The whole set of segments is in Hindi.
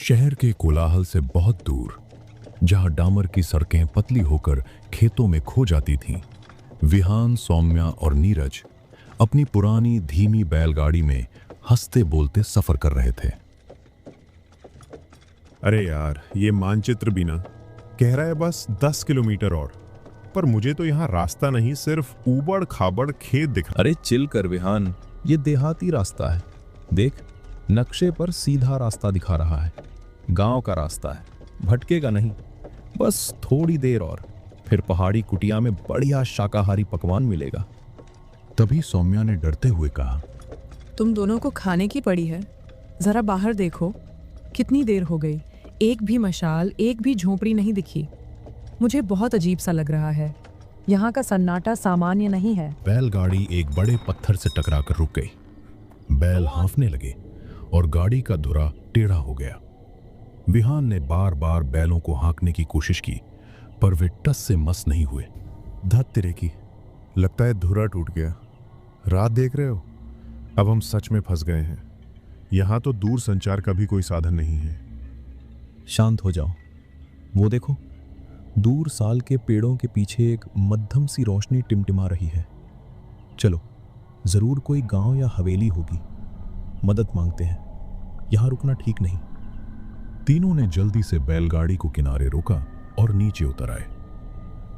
शहर के कोलाहल से बहुत दूर, जहां डामर की सड़कें पतली होकर खेतों में खो जाती थीं, विहान, सौम्या और नीरज अपनी पुरानी धीमी बैलगाड़ी में हंसते बोलते सफर कर रहे थे। अरे यार, ये मानचित्र भी ना कह रहा है बस 10 किलोमीटर और, पर मुझे तो यहाँ रास्ता नहीं, सिर्फ ऊबड़ खाबड़ खेत दिख रहा। अरे चिल कर विहान, ये देहाती रास्ता है। देख, नक्शे पर सीधा रास्ता दिखा रहा है। गांव का रास्ता है, भटकेगा नहीं। बस थोड़ी देर और फिर पहाड़ी कुटिया में बढ़िया शाकाहारी पकवान मिलेगा। तभी सौम्या ने डरते हुए कहा, तुम दोनों को खाने की पड़ी है। जरा बाहर देखो, कितनी देर हो गई, एक भी मशाल, एक भी झोपड़ी नहीं दिखी। मुझे बहुत अजीब सा लग रहा है। यहाँ का सन्नाटा सामान्य नहीं है। बैलगाड़ी एक बड़े पत्थर से टकराकर रुक गई। बैल हांफने लगे और गाड़ी का धुरा टेढ़ा हो गया। विहान ने बार बार बैलों को हाँकने की कोशिश की, पर वे टस से मस नहीं हुए। धत तेरे की, लगता है धुरा टूट गया। रात देख रहे हो, अब हम सच में फंस गए हैं। यहाँ तो दूर संचार का भी कोई साधन नहीं है। शांत हो जाओ। वो देखो, दूर साल के पेड़ों के पीछे एक मध्यम सी रोशनी टिमटिमा रही है। चलो, जरूर कोई गांव या हवेली होगी। मदद मांगते हैं, यहाँ रुकना ठीक नहीं। तीनों ने जल्दी से बैलगाड़ी को किनारे रोका और नीचे उतर आए।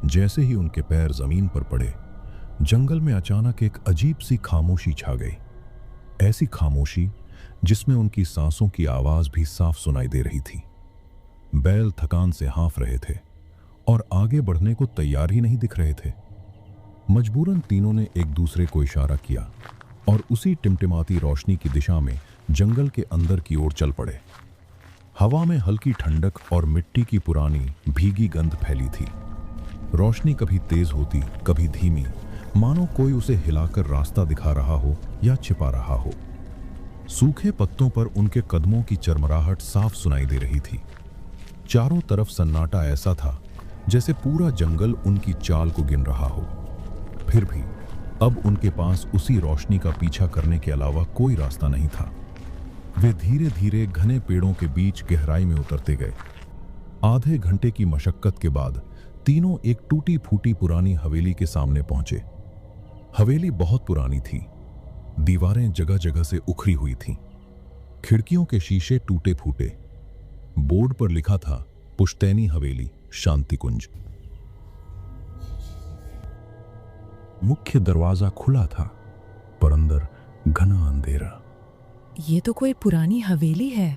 जैसे ही उनके पैर जमीन पर पड़े, जंगल में अचानक एक अजीब सी खामोशी छा गई। ऐसी खामोशी जिसमें उनकी सांसों की आवाज भी साफ सुनाई दे रही थी। बैल थकान से हाँफ रहे थे और आगे बढ़ने को तैयार ही नहीं दिख रहे थे। मजबूरन तीनों ने एक दूसरे को इशारा किया और उसी टिमटिमाती रोशनी की दिशा में जंगल के अंदर की ओर चल पड़े। हवा में हल्की ठंडक और मिट्टी की पुरानी भीगी गंध फैली थी। रोशनी कभी तेज होती, कभी धीमी, मानो कोई उसे हिलाकर रास्ता दिखा रहा हो या छिपा रहा हो। सूखे पत्तों पर उनके कदमों की चरमराहट साफ सुनाई दे रही थी। चारों तरफ सन्नाटा ऐसा था जैसे पूरा जंगल उनकी चाल को गिन रहा हो। फिर भी अब उनके पास उसी रोशनी का पीछा करने के अलावा कोई रास्ता नहीं था। वे धीरे धीरे घने पेड़ों के बीच गहराई में उतरते गए। आधे घंटे की मशक्कत के बाद तीनों एक टूटी फूटी पुरानी हवेली के सामने पहुंचे। हवेली बहुत पुरानी थी। दीवारें जगह जगह से उखड़ी हुई थीं। खिड़कियों के शीशे टूटे फूटे। बोर्ड पर लिखा था, पुश्तैनी हवेली, शांति कुंज। मुख्य दरवाजा खुला था, पर अंदर घना अंधेरा। ये तो कोई पुरानी हवेली है।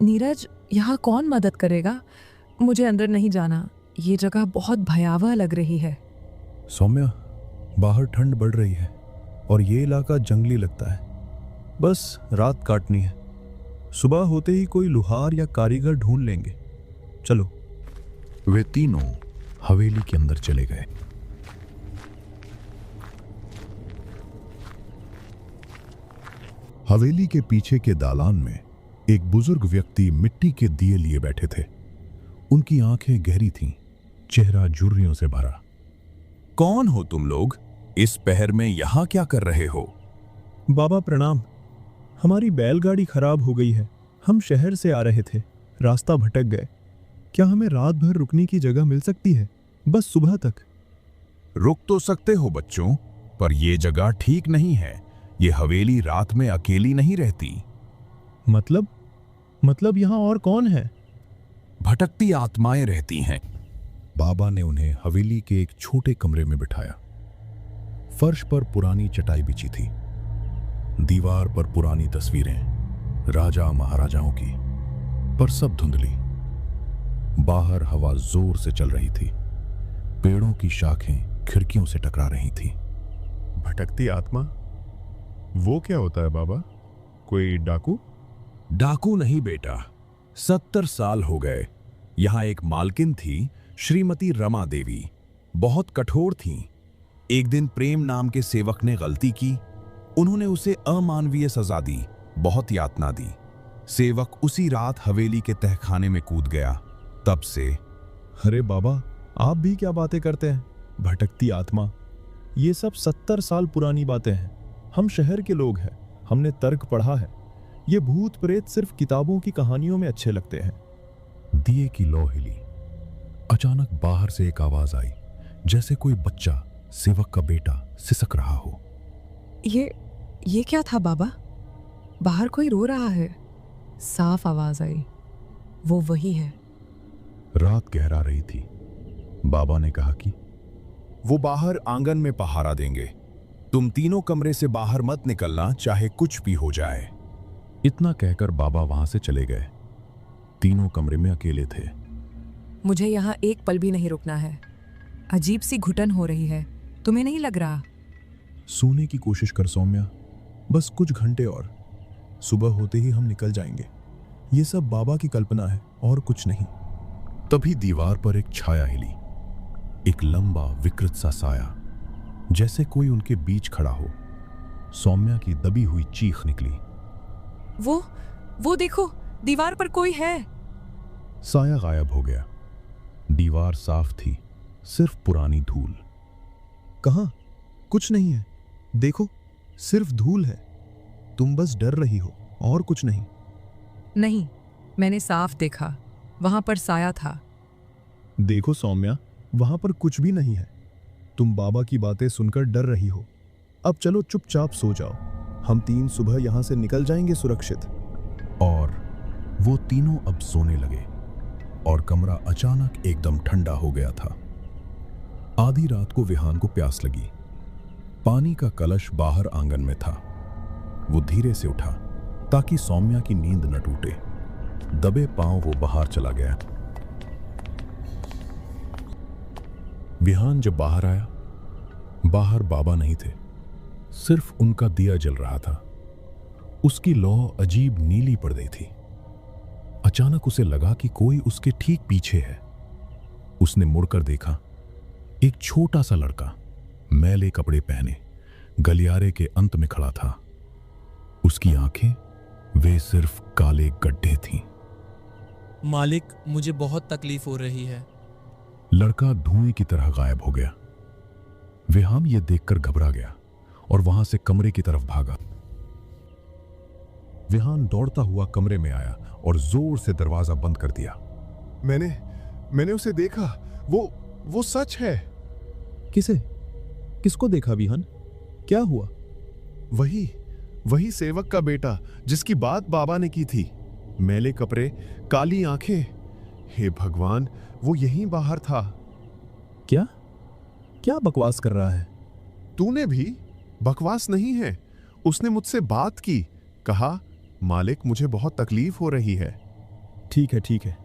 नीरज, यहाँ कौन मदद करेगा? मुझे अंदर नहीं जाना। ये जगह बहुत भयावह लग रही है। सौम्या, बाहर ठंड बढ़ रही है और ये इलाका जंगली लगता है। बस रात काटनी है। सुबह होते ही कोई लुहार या कारीगर ढूंढ लेंगे। चलो। वे तीनों हवेली के अंदर चले गए। हवेली के पीछे के दालान में एक बुजुर्ग व्यक्ति मिट्टी के दिए लिए बैठे थे। उनकी आंखें गहरी थीं, चेहरा झुर्रियों से भरा। कौन हो तुम लोग? इस पहर में यहां क्या कर रहे हो? बाबा प्रणाम। हमारी बैलगाड़ी खराब हो गई है। हम शहर से आ रहे थे, रास्ता भटक गए। क्या हमें रात भर रुकने की जगह मिल सकती है? बस सुबह तक। रुक तो सकते हो बच्चों, पर यह जगह ठीक नहीं है। ये हवेली रात में अकेली नहीं रहती। मतलब यहाँ और कौन है? भटकती आत्माएं रहती हैं। बाबा ने उन्हें हवेली के एक छोटे कमरे में बिठाया। फर्श पर पुरानी चटाई बिछी थी। दीवार पर पुरानी तस्वीरें, राजा महाराजाओं की, पर सब धुंधली। बाहर हवा जोर से चल रही थी। पेड़ों की शाखें खिड़कियों से टकरा रही थी। भटकती आत्मा? वो क्या होता है बाबा? कोई डाकू? डाकू नहीं बेटा। 70 साल हो गए। यहां एक मालकिन थी, श्रीमती रमा देवी। बहुत कठोर थीं। एक दिन प्रेम नाम के सेवक ने गलती की। उन्होंने उसे अमानवीय सजा दी, बहुत यातना दी। सेवक उसी रात हवेली के तहखाने में कूद गया। तब से। अरे बाबा, आप भी क्या बातें करते हैं? भटकती आत्मा, ये सब 70 साल पुरानी बातें हैं। हम शहर के लोग हैं, हमने तर्क पढ़ा है। ये भूत प्रेत सिर्फ किताबों की कहानियों में अच्छे लगते हैं। दिए की लौ हिली। अचानक बाहर से एक आवाज आई, जैसे कोई बच्चा, सेवक का बेटा, सिसक रहा हो। ये क्या था बाबा? बाहर कोई रो रहा है। साफ आवाज आई, वो वही है। रात गहरा रही थी। बाबा ने कहा कि वो बाहर आंगन में पहारा देंगे। तुम तीनों कमरे से बाहर मत निकलना, चाहे कुछ भी हो जाए। इतना कहकर बाबा वहां से चले गए। तीनों कमरे में अकेले थे। मुझे यहाँ एक पल भी नहीं रुकना है। अजीब सी घुटन हो रही है, तुम्हें नहीं लग रहा? सोने की कोशिश कर सौम्या, बस कुछ घंटे और, सुबह होते ही हम निकल जाएंगे। ये सब बाबा की कल्पना है और कुछ नहीं। तभी दीवार पर एक छाया हिली, एक लंबा विकृत सा साया, जैसे कोई उनके बीच खड़ा हो। सौम्या की दबी हुई चीख निकली। वो देखो, दीवार पर कोई है। साया गायब हो गया। दीवार साफ थी, सिर्फ पुरानी धूल। कहाँ? कुछ नहीं है। देखो, सिर्फ धूल है। तुम बस डर रही हो और कुछ नहीं। नहीं, मैंने साफ देखा, वहां पर साया था। देखो सौम्या, वहां पर कुछ भी नहीं है। तुम बाबा की बातें सुनकर डर रही हो। अब चलो चुपचाप सो जाओ। हम 3 सुबह यहां से निकल जाएंगे सुरक्षित। और वो तीनों अब सोने लगे और कमरा अचानक एकदम ठंडा हो गया था। आधी रात को विहान को प्यास लगी। पानी का कलश बाहर आंगन में था। वो धीरे से उठा ताकि सौम्या की नींद न टूटे। दबे पांव वो बाहर चला गया। विहान जब बाहर आया, बाहर बाबा नहीं थे, सिर्फ उनका दिया जल रहा था। उसकी लौ अजीब नीली पड़ गई थी। अचानक उसे लगा कि कोई उसके ठीक पीछे है। उसने मुड़कर देखा। एक छोटा सा लड़का, मैले कपड़े पहने, गलियारे के अंत में खड़ा था। उसकी आंखें, वे सिर्फ काले गड्ढे थीं। मालिक, मुझे बहुत तकलीफ हो रही है। लड़का धुएं की तरह गायब हो गया। विहान ये देखकर घबरा गया और वहां से कमरे की तरफ भागा। विहान दौड़ता हुआ कमरे में आया और जोर से दरवाजा बंद कर दिया। मैंने उसे देखा। वो सच है। किसे? किसको देखा विहान? क्या हुआ? वही सेवक का बेटा जिसकी बात बाबा ने की थी। मैले कपड़े, काली आंखें। हे भगवान, वो यहीं बाहर था। क्या क्या बकवास कर रहा है? तूने भी? बकवास नहीं है। उसने मुझसे बात की, कहा, मालिक मुझे बहुत तकलीफ हो रही है। ठीक है।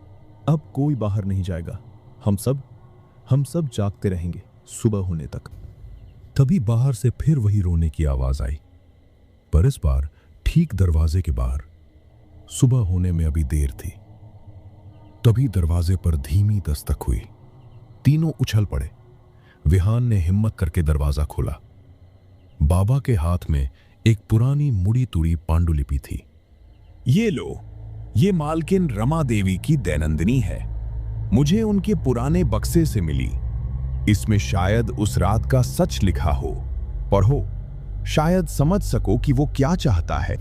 अब कोई बाहर नहीं जाएगा। हम सब जागते रहेंगे सुबह होने तक। तभी बाहर से फिर वही रोने की आवाज आई, पर इस बार ठीक दरवाजे के बाहर। सुबह होने में अभी देर थी। तभी दरवाजे पर धीमी दस्तक हुई। तीनों उछल पड़े। विहान ने हिम्मत करके दरवाजा खोला। बाबा के हाथ में एक पुरानी मुड़ी तुड़ी पांडुलिपि थी। ये लो, ये मालकिन रमा देवी की दैनंदिनी है। मुझे उनके पुराने बक्से से मिली। इसमें शायद उस रात का सच लिखा हो। पढ़ो, शायद समझ सको कि वो क्या चाहता है।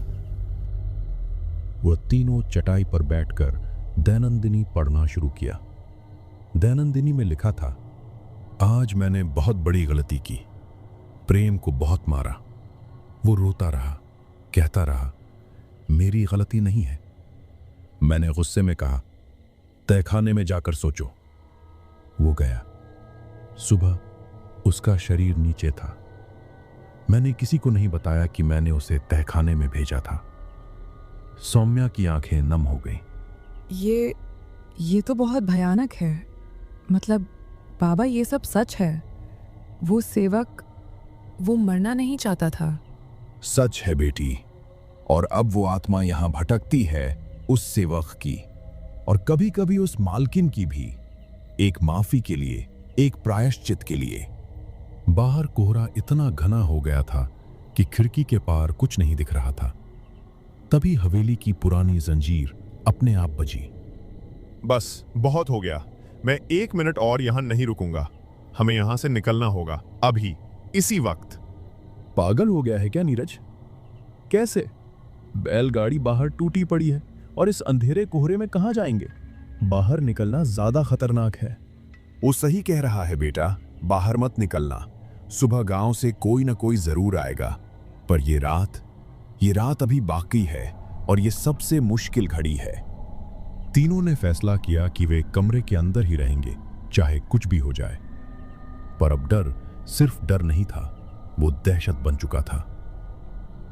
वह तीनों चटाई पर बैठकर दैनंदिनी पढ़ना शुरू किया। दैनंदिनी में लिखा था, आज मैंने बहुत बड़ी गलती की। प्रेम को बहुत मारा। वो रोता रहा, कहता रहा, मेरी गलती नहीं है। मैंने गुस्से में कहा, तहखाने में जाकर सोचो। वो गया। सुबह उसका शरीर नीचे था। मैंने किसी को नहीं बताया कि मैंने उसे तहखाने में भेजा था। सौम्या की आंखें नम हो गईं। ये तो बहुत भयानक है। मतलब बाबा, ये सब सच है? वो सेवक, वो मरना नहीं चाहता था। सच है बेटी। और अब वो आत्मा यहां भटकती है उस सेवक की, और कभी कभी उस मालकिन की भी, एक माफी के लिए, एक प्रायश्चित के लिए। बाहर कोहरा इतना घना हो गया था कि खिड़की के पार कुछ नहीं दिख रहा था। तभी हवेली की पुरानी जंजीर अपने आप बजी। बस बहुत हो गया। मैं 1 मिनट और यहां नहीं रुकूंगा। हमें यहां से निकलना होगा, अभी, इसी वक्त। पागल हो गया है क्या नीरज? कैसे? बैलगाड़ी बाहर टूटी पड़ी है और इस अंधेरे कोहरे में कहाँ जाएंगे? बाहर निकलना ज्यादा खतरनाक है। वो सही कह रहा है बेटा, बाहर मत निकलना। सुबह गांव से कोई ना कोई जरूर आएगा, पर ये रात अभी बाकी है और ये सबसे मुश्किल घड़ी है। तीनों ने फैसला किया कि वे कमरे के अंदर ही रहेंगे, चाहे कुछ भी हो जाए। पर अब डर सिर्फ डर नहीं था, वो दहशत बन चुका था।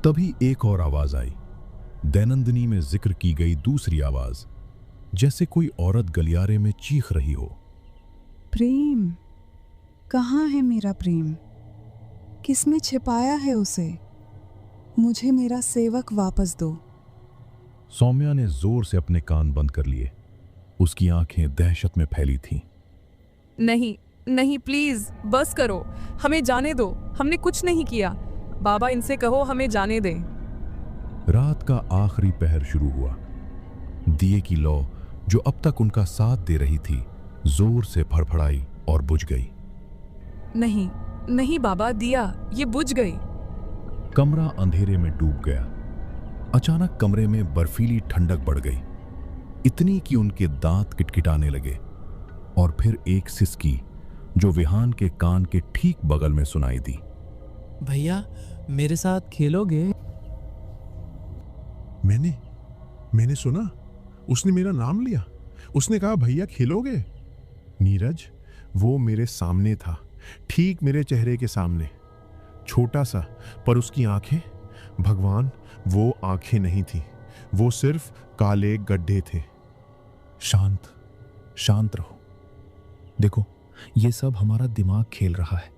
तभी एक और आवाज आई, दैनंदिनी में जिक्र की गई दूसरी आवाज, जैसे कोई औरत गलियारे में चीख रही हो। प्रेम, कहाँ है मेरा प्रेम? किसने छिपाया है उसे? मुझे मेरा सेवक वापस दो। सौम्या ने जोर से अपने कान बंद कर लिए। उसकी आंखें दहशत में फैली थीं। नहीं नहीं, प्लीज बस करो, हमें जाने दो, हमने कुछ नहीं किया। बाबा, इनसे कहो हमें जाने दें। रात का आखिरी पहर शुरू हुआ। दिए की लौ जो अब तक उनका साथ दे रही थी, जोर से फड़फड़ाई और बुझ गई। नहीं नहीं बाबा, दिया ये बुझ गई। कमरा अंधेरे में डूब गया। अचानक कमरे में बर्फीली ठंडक बढ़ गई, इतनी कि उनके दांत किटकिटाने लगे। और फिर एक सिसकी जो विहान के कान के ठीक बगल में सुनाई दी। भैया, मेरे साथ खेलोगे? मैंने सुना, उसने मेरा नाम लिया। उसने कहा, भैया खेलोगे? नीरज, वो मेरे सामने था, ठीक मेरे चेहरे के सामने, छोटा सा, पर उसकी आंखें, भगवान, वो आंखें नहीं थी, वो सिर्फ काले गड्ढे थे। शांत शांत रहो। देखो, ये सब हमारा दिमाग खेल रहा है।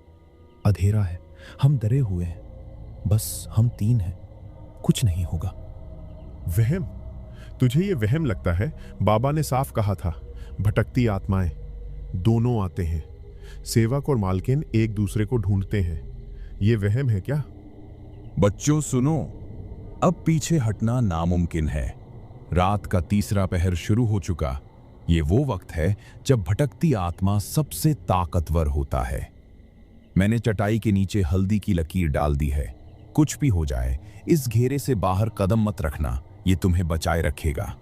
अंधेरा है, हम डरे हुए हैं, बस हम तीन हैं, कुछ नहीं होगा। वहम? तुझे ये वहम लगता है? बाबा ने साफ कहा था, भटकती आत्माएं दोनों आते हैं, सेवक और मालकिन एक दूसरे को ढूंढते हैं। ये वहम है क्या? बच्चों सुनो, अब पीछे हटना नामुमकिन है। रात का तीसरा पहर शुरू हो चुका। ये वो वक्त है जब भटकती आत्मा सबसे ताकतवर होता है। मैंने चटाई के नीचे हल्दी की लकीर डाल दी है। कुछ भी हो जाए, इस घेरे से बाहर कदम मत रखना, ये तुम्हें बचाए रखेगा।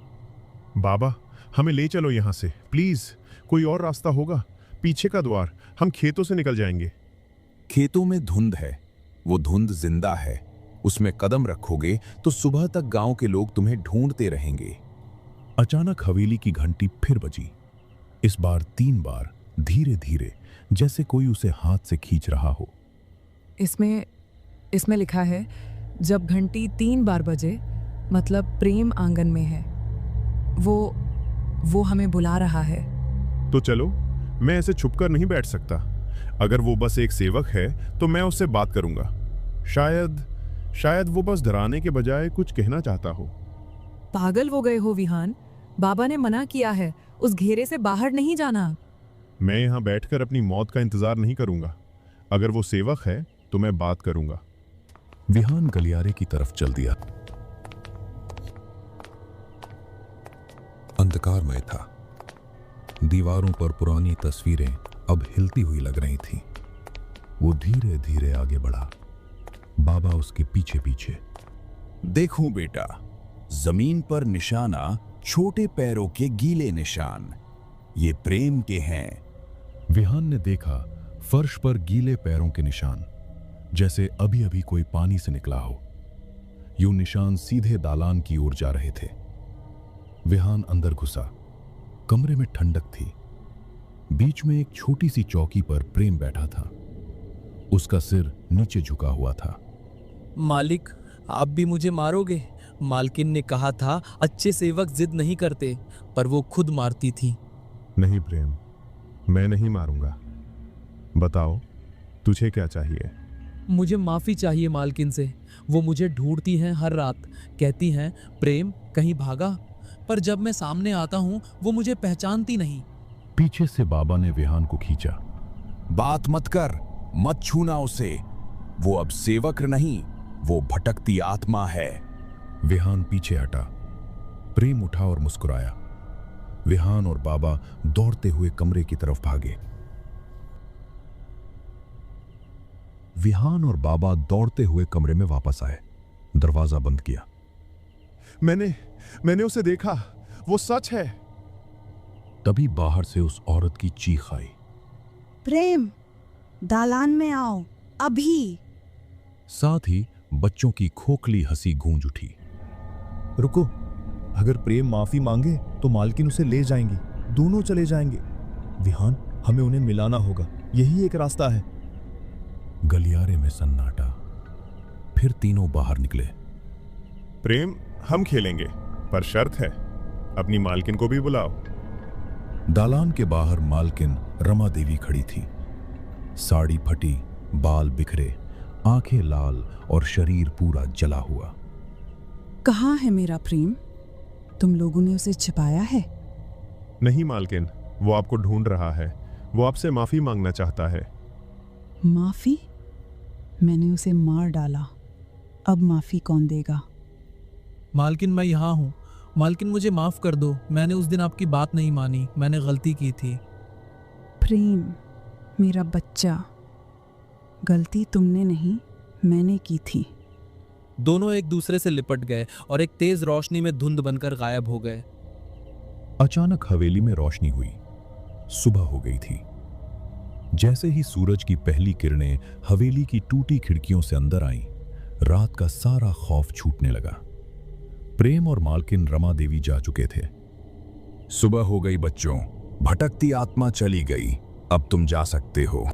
बाबा, हमें ले चलो यहां से प्लीज। कोई और रास्ता होगा? पीछे का द्वार, हम खेतों से निकल जाएंगे। खेतों में धुंध है, वो धुंध जिंदा है। उसमें कदम रखोगे तो सुबह तक गांव के लोग तुम्हें ढूंढते रहेंगे। अचानक हवेली की घंटी फिर बजी, इस बार 3 बार, धीरे धीरे, जैसे कोई उसे हाथ से खींच रहा हो। इसमें लिखा है, जब घंटी 3 बार बजे, मतलब प्रेम आंगन में है। वो हमें बुला रहा है। तो चलो, मैं ऐसे छुपकर नहीं बैठ सकता। अगर वो बस एक सेवक है तो मैं उससे बात करूंगा। शायद वो बस डराने के बजाय कुछ कहना चाहता हो। पागल हो गए हो विहान? बाबा ने मना किया है, उस घेरे से बाहर नहीं जाना। मैं यहां बैठकर अपनी मौत का इंतजार नहीं करूंगा। अगर वो सेवक है तो मैं बात करूंगा। विहान गलियारे की तरफ चल दिया। अंधकारमय था। दीवारों पर पुरानी तस्वीरें अब हिलती हुई लग रही थीं। वो धीरे धीरे आगे बढ़ा, बाबा उसके पीछे पीछे। देखो बेटा, जमीन पर निशाना छोटे पैरों के गीले निशान, ये प्रेम के हैं। विहान ने देखा फर्श पर गीले पैरों के निशान, जैसे अभी अभी कोई पानी से निकला हो। यूं निशान सीधे दालान की ओर जा रहे थे। विहान अंदर घुसा। कमरे में ठंडक थी। बीच में एक छोटी सी चौकी पर प्रेम बैठा था। उसका सिर नीचे झुका हुआ था। मालिक, आप भी मुझे मारोगे? मालकिन ने कहा था अच्छे सेवक जिद नहीं करते, पर वो खुद मारती थी। नहीं प्रेम, मैं नहीं मारूंगा। बताओ, तुझे क्या चाहिए? मुझे माफी चाहिए मालकिन से। वो मुझे ढूंढती हैं हर रात, कहती हैं प्रेम कहीं भागा, पर जब मैं सामने आता हूं वो मुझे पहचानती नहीं। पीछे से बाबा ने विहान को खींचा। बात मत कर, मत छूना उसे। वो अब सेवक नहीं, वो भटकती आत्मा है। विहान पीछे हटा। प्रेम उठा और मुस्कुराया। विहान और बाबा दौड़ते हुए कमरे की तरफ भागे। विहान और बाबा दौड़ते हुए कमरे में वापस आए। दरवाजा बंद किया। मैंने उसे देखा, वो सच है। तभी बाहर से उस औरत की चीख आई। प्रेम, दालान में आओ अभी। साथ ही बच्चों की खोखली हंसी गूंज उठी। रुको, अगर प्रेम माफी मांगे तो मालकिन उसे ले जाएंगी, दोनों चले जाएंगे। विहान, हमें उन्हें मिलाना होगा, यही एक रास्ता है। गलियारे में सन्नाटा। फिर तीनों बाहर निकले। प्रेम, हम खेलेंगे, पर शर्त है, अपनी मालकिन को भी बुलाओ। दालान के बाहर मालकिन रमा देवी खड़ी थी। साड़ी फटी, बाल बिखरे, आंखें लाल और शरीर पूरा जला हुआ। कहाँ है मेरा प्रेम? तुम लोगों ने उसे छिपाया है? नहीं मालकिन, वो आपको ढूंढ रहा है, वो आपसे माफी मांगना चाहता है। माफी? मैंने उसे मार डाला, अब माफी कौन देगा? मालकिन, मैं यहाँ हूँ। मालकिन, मुझे माफ़ कर दो, मैंने उस दिन आपकी बात नहीं मानी, मैंने गलती की थी। प्रेम, मेरा बच्चा, गलती तुमने नहीं, मैंने की थी। दोनों एक दूसरे से लिपट गए और एक तेज रोशनी में धुंध बनकर गायब हो गए। अचानक हवेली में रोशनी हुई। सुबह हो गई थी। जैसे ही सूरज की पहली किरणें हवेली की टूटी खिड़कियों से अंदर आईं, रात का सारा खौफ छूटने लगा। प्रेम और मालकिन रमा देवी जा चुके थे। सुबह हो गई बच्चों, भटकती आत्मा चली गई, अब तुम जा सकते हो।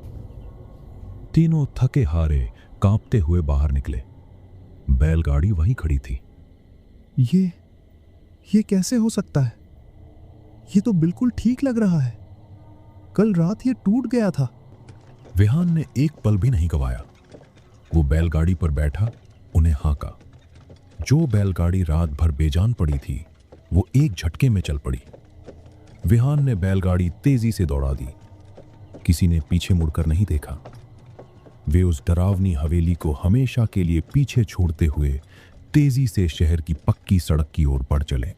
तीनों थके हारे कांपते हुए बाहर निकले। बैलगाड़ी वहीं खड़ी थी। ये कैसे हो सकता है? ये तो बिल्कुल ठीक लग रहा है। कल रात ये टूट गया था। विहान ने एक पल भी नहीं गवाया। वो बैलगाड़ी पर बैठा, उन्हें हाँका। जो बैलगाड़ी रात भर बेजान पड़ी थी, वो एक झटके में चल पड़ी। विहान ने बैलगाड़ी तेजी से दौड़ा दी। किसी ने पीछे मुड़कर नहीं देखा। वे उस डरावनी हवेली को हमेशा के लिए पीछे छोड़ते हुए तेजी से शहर की पक्की सड़क की ओर बढ़ चले।